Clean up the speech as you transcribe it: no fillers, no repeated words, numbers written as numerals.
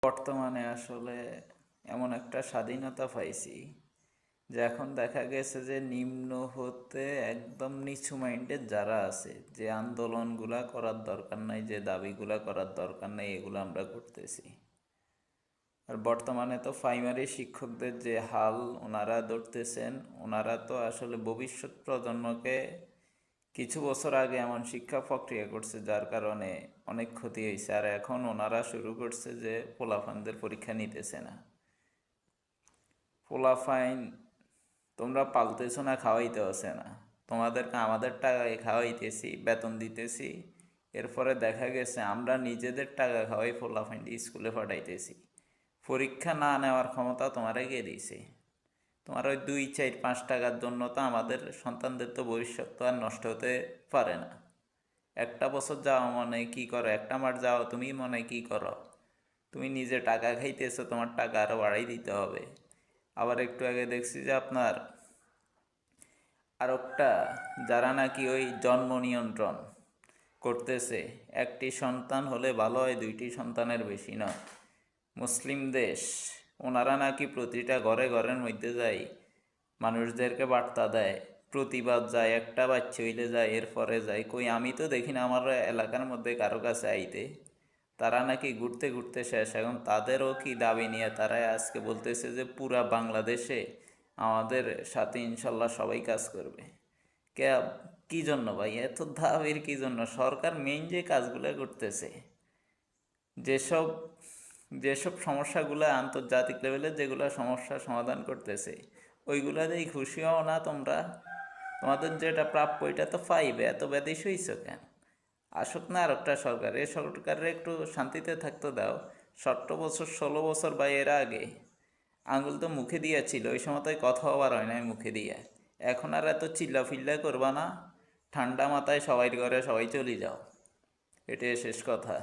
বর্তমানে আসলে এমন একটা স্বাধীনতা পাইছি যে এখন দেখা গেছে যে নিম্ন হতে একদম নিচু মাইন্ডের যারা আছে, যে আন্দোলনগুলা করার দরকার নাই, যে দাবিগুলা করার দরকার নাই, এগুলো আমরা করতেছি। আর বর্তমানে তো প্রাইমারি শিক্ষকদের যে হাল ওনারা ধরতেছেন, ওনারা তো আসলে ভবিষ্যৎ প্রজন্মকে কিছু বছর আগে এমন শিক্ষা প্রক্রিয়া করছে যার কারণে অনেক ক্ষতি হয়েছে। আর এখন ওনারা শুরু করছে যে পোলাপানদের পরীক্ষা নিতেছে না। পোলাফাইন তোমরা পালতেছো না, খাওয়াইতে হচ্ছে না, তোমাদেরকে আমাদের টাকায় খাওয়াইতেছি, বেতন দিতেছি। এরপরে দেখা গেছে আমরা নিজেদের টাকা খাওয়াই পোলাফাইন স্কুলে পাঠাইতেছি। পরীক্ষা না নেওয়ার ক্ষমতা তোমার কে দিয়েছে? তোমার ওই 2, 4, 5 টাকার জন্য তো আমাদের সন্তানদের তো ভবিষ্যৎ তো আর নষ্ট হতে পারে না। একটা বছর যাওয়া মনে কি করো, একটা মাস যাও তুমি মনে কি করো? তুমি নিজে টাকা খাইতেছো, তোমার টাকা আরও বাড়াই দিতে হবে। আবার একটু আগে দেখছি যে আপনার আর একটা, যারা নাকি ওই জন্ম নিয়ন্ত্রণ করতেছে, একটি সন্তান হলে ভালো হয়, 2টি সন্তানের বেশি নয়। মুসলিম দেশ, ওনারা নাকি প্রতিটা ঘরে ঘরের মধ্যে যায়, মানুষদেরকে বার্তা দেয়, প্রতিবাদ যায়, একটা বাচ্চা হইলে যায়, এরপরে যায়। কই আমি তো দেখি না আমার এলাকার মধ্যে কারো কাছে আইতে। তারা নাকি ঘুরতে ঘুরতে শেষ। এখন তাদেরও কি দাবি নিয়ে তারা আজকে বলতেছে যে পুরা বাংলাদেশে আমাদের সাথে ইনশাল্লাহ সবাই কাজ করবে। কে, কি জন্য ভাই এত দাবির কি জন্য? সরকার মেইন যে কাজগুলো করতেছে, যেসব যেসব সমস্যাগুলো আন্তর্জাতিক লেভেলে যেগুলো সমস্যা সমাধান করতেছে, ওইগুলাতেই খুশি হও না তোমরা? তোমাদের যেটা প্রাপ্য এটা তো পাইবে, এত ব্যাধিস হইছ কেন? আসুক না আর একটা সরকার, এই সরকারের একটু শান্তিতে থাকতে দাও। 17 বছর 16 বছর বা এর আগে আঙুল তো মুখে দিয়েছিল, ওই সময় তাই কথা হবার হয় নাই মুখে দিয়ে। এখন আর এত চিল্লা ফিল্লা করবা না, ঠান্ডা মাথায় সবাই ঘরে সবাই চলে যাও, এটাই শেষ কথা।